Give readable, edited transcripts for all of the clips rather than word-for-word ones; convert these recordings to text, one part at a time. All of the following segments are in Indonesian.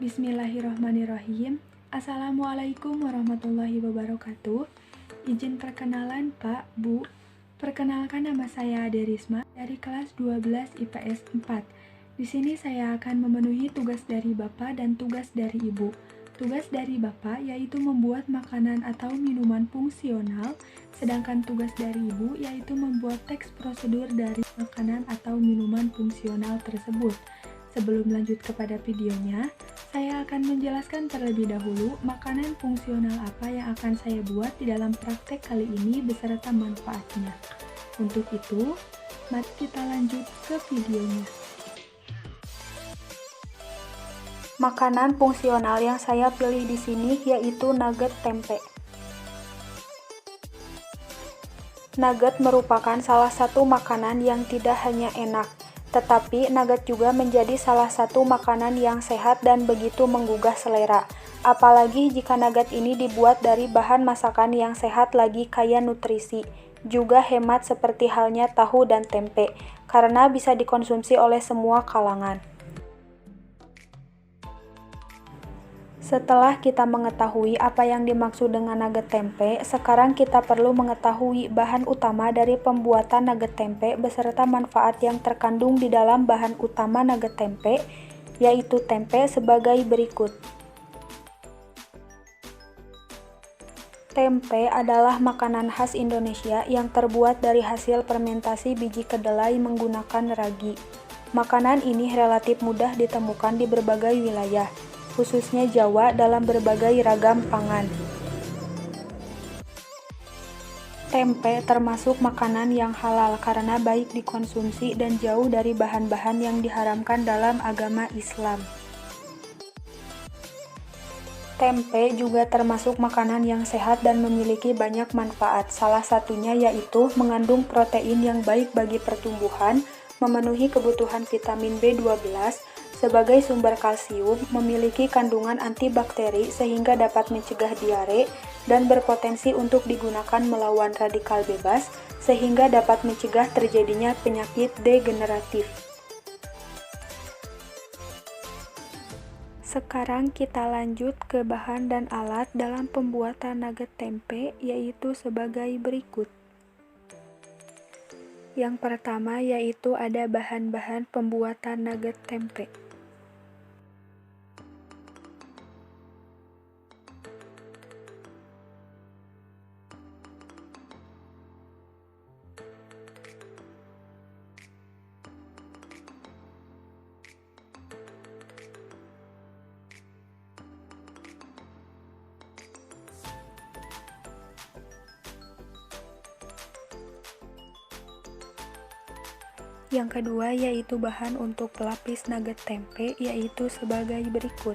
Bismillahirrahmanirrahim. Assalamualaikum warahmatullahi wabarakatuh. Izin perkenalan Pak, Bu. Perkenalkan, nama saya Ade Risma dari kelas 12 IPS 4. Di sini saya akan memenuhi tugas dari Bapak dan tugas dari Ibu. Tugas dari Bapak yaitu membuat makanan atau minuman fungsional, sedangkan tugas dari Ibu yaitu membuat teks prosedur dari makanan atau minuman fungsional tersebut. Sebelum lanjut kepada videonya, saya akan menjelaskan terlebih dahulu makanan fungsional apa yang akan saya buat di dalam praktek kali ini beserta manfaatnya. Untuk itu, mari kita lanjut ke videonya. Makanan fungsional yang saya pilih di sini yaitu nugget tempe. Nugget merupakan salah satu makanan yang tidak hanya enak, tetapi nugget juga menjadi salah satu makanan yang sehat dan begitu menggugah selera. Apalagi jika nugget ini dibuat dari bahan masakan yang sehat lagi kaya nutrisi. Juga hemat seperti halnya tahu dan tempe, karena bisa dikonsumsi oleh semua kalangan. Setelah kita mengetahui apa yang dimaksud dengan nugget tempe, sekarang kita perlu mengetahui bahan utama dari pembuatan nugget tempe beserta manfaat yang terkandung di dalam bahan utama nugget tempe, yaitu tempe sebagai berikut. Tempe adalah makanan khas Indonesia yang terbuat dari hasil fermentasi biji kedelai menggunakan ragi. Makanan ini relatif mudah ditemukan di berbagai wilayah, khususnya Jawa, dalam berbagai ragam pangan. Tempe termasuk makanan yang halal karena baik dikonsumsi dan jauh dari bahan-bahan yang diharamkan dalam agama Islam. Tempe juga termasuk makanan yang sehat dan memiliki banyak manfaat. Salah satunya yaitu mengandung protein yang baik bagi pertumbuhan, memenuhi kebutuhan vitamin B12, sebagai sumber kalsium, memiliki kandungan antibakteri sehingga dapat mencegah diare, dan berpotensi untuk digunakan melawan radikal bebas sehingga dapat mencegah terjadinya penyakit degeneratif. Sekarang kita lanjut ke bahan dan alat dalam pembuatan nugget tempe, yaitu sebagai berikut. Yang pertama yaitu ada bahan-bahan pembuatan nugget tempe. Yang kedua yaitu bahan untuk pelapis nugget tempe, yaitu sebagai berikut.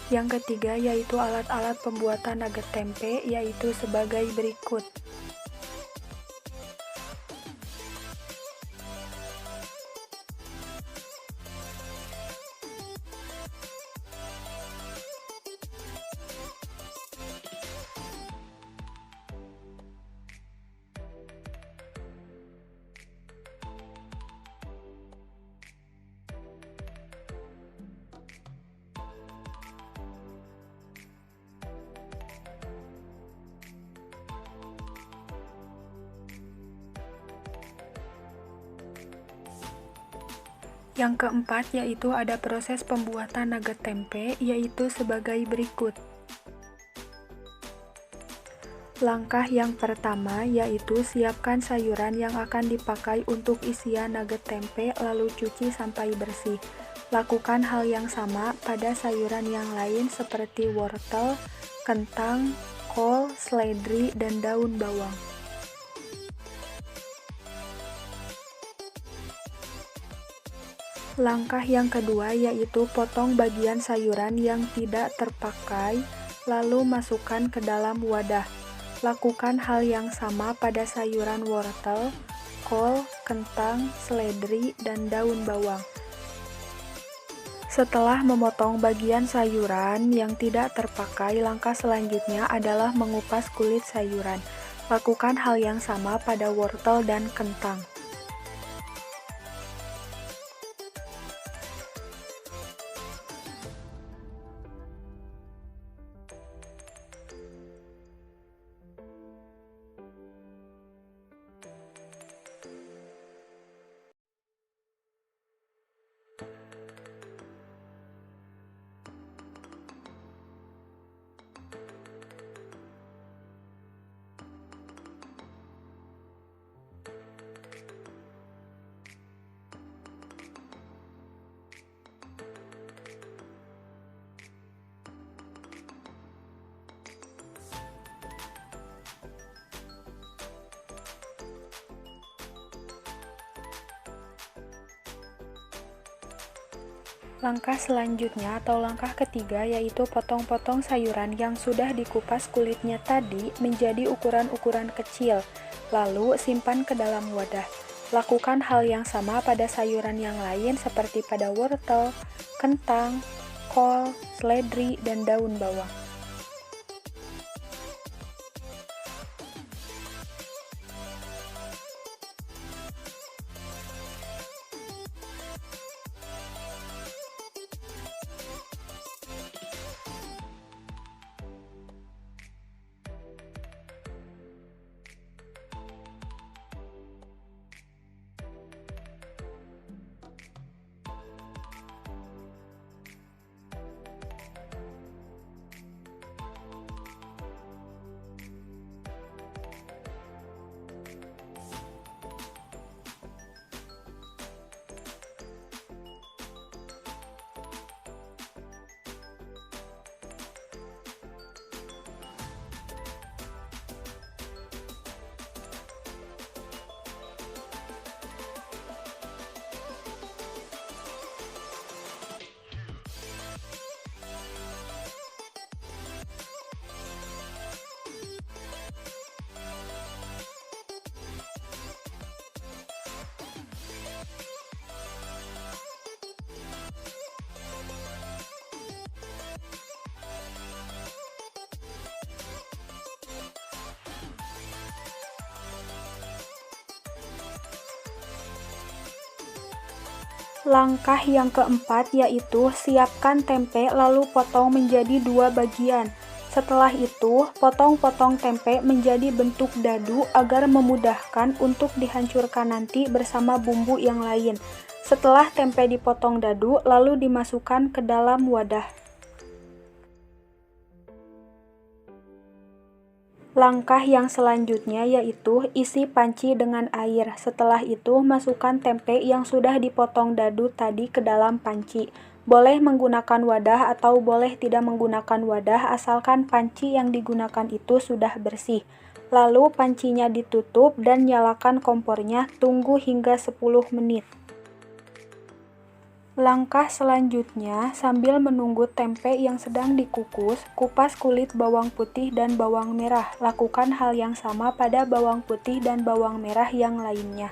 Yang ketiga yaitu alat-alat pembuatan nugget tempe, yaitu sebagai berikut. Yang keempat yaitu ada proses pembuatan nugget tempe, yaitu sebagai berikut. Langkah yang pertama yaitu siapkan sayuran yang akan dipakai untuk isian nugget tempe, lalu cuci sampai bersih. Lakukan hal yang sama pada sayuran yang lain seperti wortel, kentang, kol, seledri, dan daun bawang. Langkah yang kedua yaitu potong bagian sayuran yang tidak terpakai, lalu masukkan ke dalam wadah. Lakukan hal yang sama pada sayuran wortel, kol, kentang, seledri, dan daun bawang. Setelah memotong bagian sayuran yang tidak terpakai, langkah selanjutnya adalah mengupas kulit sayuran. Lakukan hal yang sama pada wortel dan kentang. Langkah selanjutnya atau langkah ketiga yaitu potong-potong sayuran yang sudah dikupas kulitnya tadi menjadi ukuran-ukuran kecil, lalu simpan ke dalam wadah. Lakukan hal yang sama pada sayuran yang lain seperti pada wortel, kentang, kol, seledri, dan daun bawang. Langkah yang keempat yaitu siapkan tempe lalu potong menjadi 2 bagian. Setelah itu, potong-potong tempe menjadi bentuk dadu agar memudahkan untuk dihancurkan nanti bersama bumbu yang lain. Setelah tempe dipotong dadu, lalu dimasukkan ke dalam wadah. Langkah yang selanjutnya yaitu isi panci dengan air. Setelah itu, masukkan tempe yang sudah dipotong dadu tadi ke dalam panci. Boleh menggunakan wadah atau boleh tidak menggunakan wadah, asalkan panci yang digunakan itu sudah bersih. Lalu pancinya ditutup dan nyalakan kompornya, tunggu hingga 10 menit. Langkah selanjutnya, sambil menunggu tempe yang sedang dikukus, kupas kulit bawang putih dan bawang merah. Lakukan hal yang sama pada bawang putih dan bawang merah yang lainnya.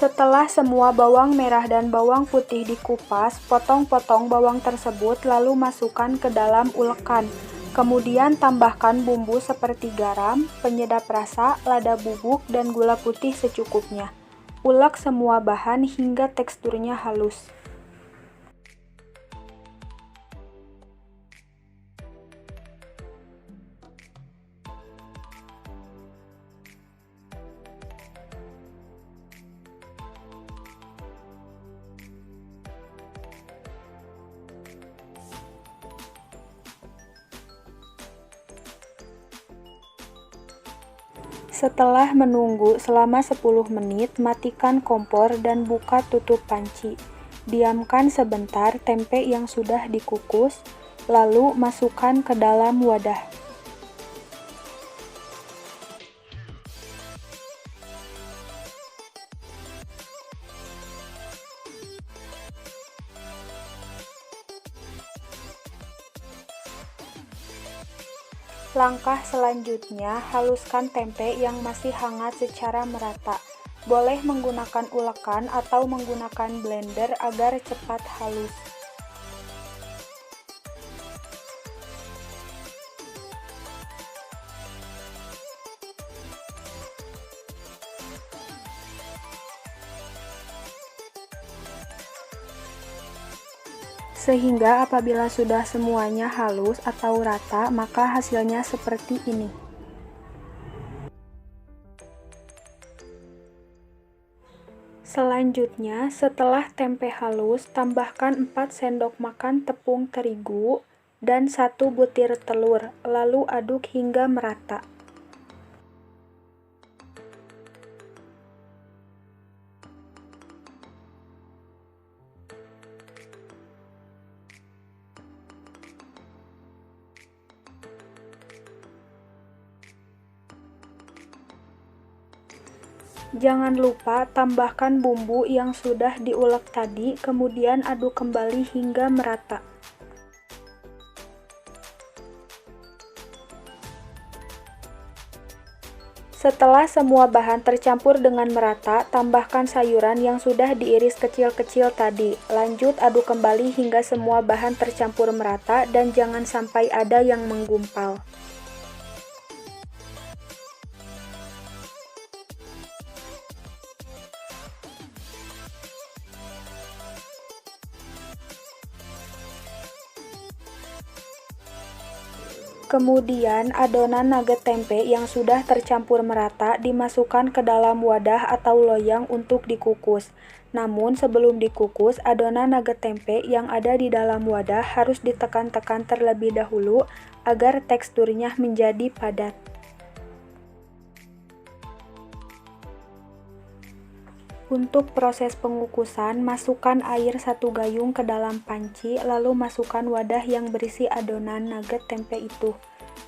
Setelah semua bawang merah dan bawang putih dikupas, potong-potong bawang tersebut lalu masukkan ke dalam ulekan. Kemudian tambahkan bumbu seperti garam, penyedap rasa, lada bubuk, dan gula putih secukupnya. Ulek semua bahan hingga teksturnya halus. Setelah menunggu selama 10 menit, matikan kompor dan buka tutup panci. Diamkan sebentar tempe yang sudah dikukus, lalu masukkan ke dalam wadah. Langkah selanjutnya, haluskan tempe yang masih hangat secara merata. Boleh menggunakan ulekan atau menggunakan blender agar cepat halus. Sehingga apabila sudah semuanya halus atau rata, maka hasilnya seperti ini. Selanjutnya, setelah tempe halus, tambahkan 4 sendok makan tepung terigu dan 1 butir telur, lalu aduk hingga merata. Jangan lupa tambahkan bumbu yang sudah diulek tadi, kemudian aduk kembali hingga merata. Setelah semua bahan tercampur dengan merata, tambahkan sayuran yang sudah diiris kecil-kecil tadi. Lanjut aduk kembali hingga semua bahan tercampur merata dan jangan sampai ada yang menggumpal. Kemudian, adonan nugget tempe yang sudah tercampur merata dimasukkan ke dalam wadah atau loyang untuk dikukus. Namun, sebelum dikukus, adonan nugget tempe yang ada di dalam wadah harus ditekan-tekan terlebih dahulu agar teksturnya menjadi padat. Untuk proses pengukusan, masukkan air 1 gayung ke dalam panci, lalu masukkan wadah yang berisi adonan nugget tempe itu.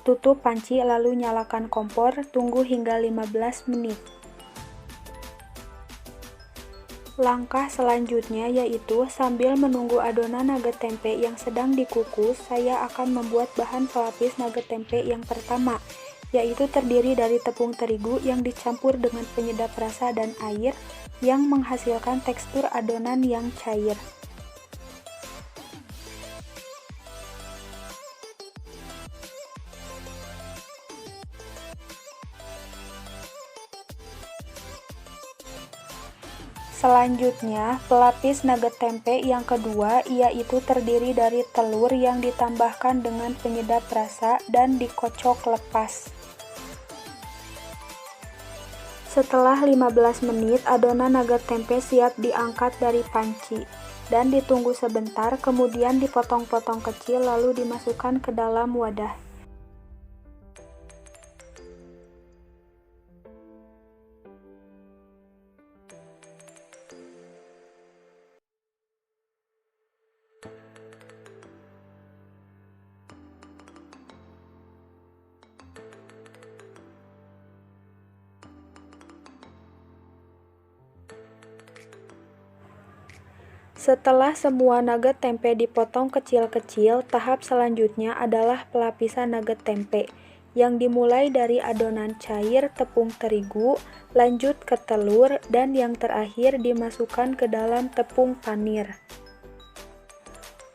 Tutup panci lalu nyalakan kompor, tunggu hingga 15 menit. Langkah selanjutnya yaitu sambil menunggu adonan nugget tempe yang sedang dikukus, saya akan membuat bahan pelapis nugget tempe yang pertama, yaitu terdiri dari tepung terigu yang dicampur dengan penyedap rasa dan air, yang menghasilkan tekstur adonan yang cair. Selanjutnya, pelapis nugget tempe yang kedua yaitu terdiri dari telur yang ditambahkan dengan penyedap rasa dan dikocok lepas. Setelah 15 menit, adonan nugget tempe siap diangkat dari panci dan ditunggu sebentar, kemudian dipotong-potong kecil lalu dimasukkan ke dalam wadah. Setelah semua nugget tempe dipotong kecil-kecil, tahap selanjutnya adalah pelapisan nugget tempe, yang dimulai dari adonan cair tepung terigu, lanjut ke telur, dan yang terakhir dimasukkan ke dalam tepung panir.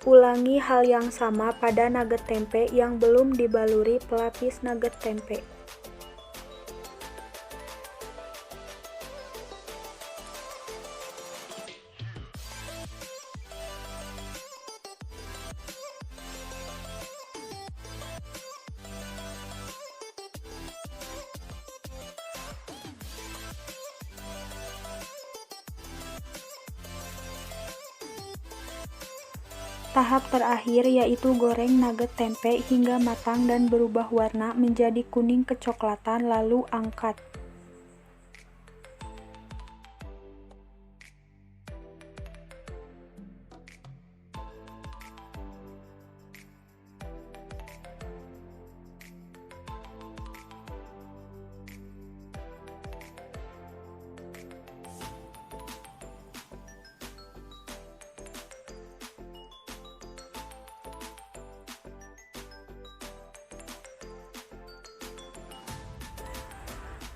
Ulangi hal yang sama pada nugget tempe yang belum dibaluri pelapis nugget tempe. Tahap terakhir yaitu goreng nugget tempe hingga matang dan berubah warna menjadi kuning kecoklatan lalu angkat.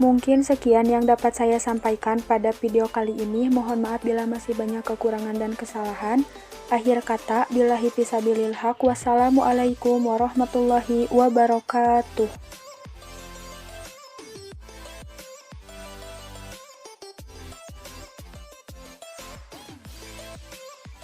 Mungkin sekian yang dapat saya sampaikan pada video kali ini. Mohon maaf bila masih banyak kekurangan dan kesalahan. Akhir kata, billahi fisabilil haq. Wassalamualaikum warahmatullahi wabarakatuh.